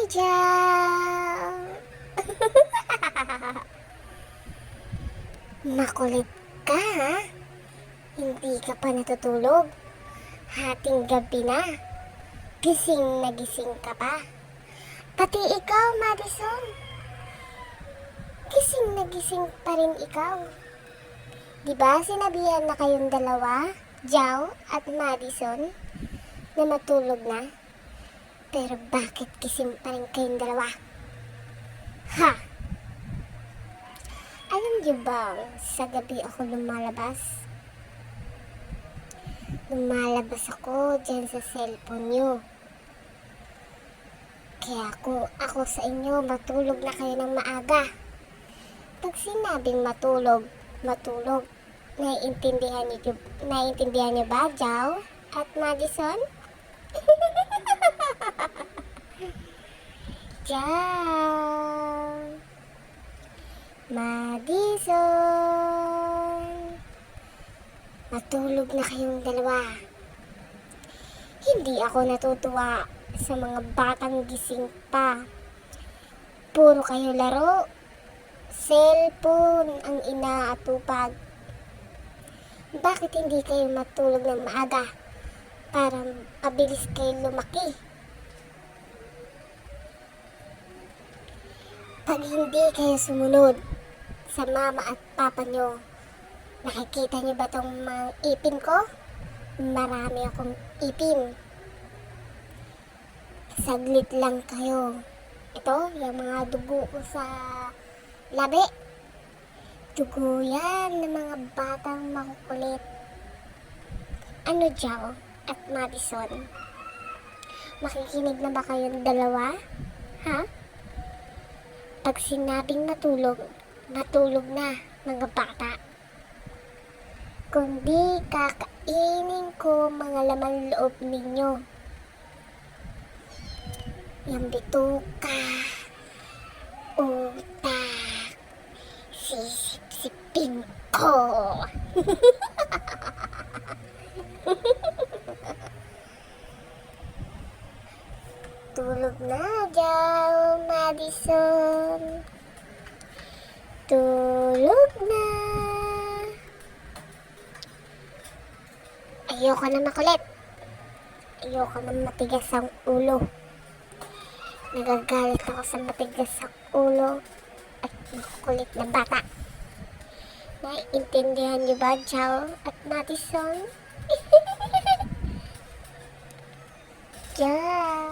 Jam! Makulit ka, ha? Hindi ka pa natutulog. Hating gabi na. Gising na gising ka pa. Pati ikaw, Madison. Gising na gising pa rin ikaw. Diba sinabihan na kayong dalawa, Jow at Madison, na matulog na? Pero bakit gising pa rin kayong dalawa? Ha? Alam niyo bang sa gabi ako lumalabas? Lumalabas ako dyan sa cellphone niyo. Kaya kung ako sa inyo, matulog na kayo ng maaga. Pag sinabing matulog, matulog. Naiintindihan niyo ba, Jow at Madison? Jow, Madison, matulog na kayong dalawa. Hindi ako natutuwa sa mga batang gising pa. Puro kayo laro. Cellphone ang inaatupag. Bakit hindi kayo matulog ng maaga para mabilis kayo lumaki? Pag hindi kayo sumunod sa mama at papa nyo, nakikita nyo ba tong mga ipin ko? Marami akong ipin. Saglit lang kayo. Ito, yung mga dugo ko sa labi. Dugo yan ng mga batang makukulit. Ano, Jow at Madison? Makikinig na ba kayong dalawa? Ha? Pag sinabing matulog, matulog na, mga bata. Kundi kakainin ko mga laman loob ninyo. Yung bituka, utak, sisip-sipin ko. Tulog na, Jow, Madison. Tulog na. Ayoko na makulit. Ayoko na matigas ang ulo. Nagagalit ako sa matigas ang ulo at makukulit na bata. Naiintindihan niyo ba, Jow at Madison? Jow.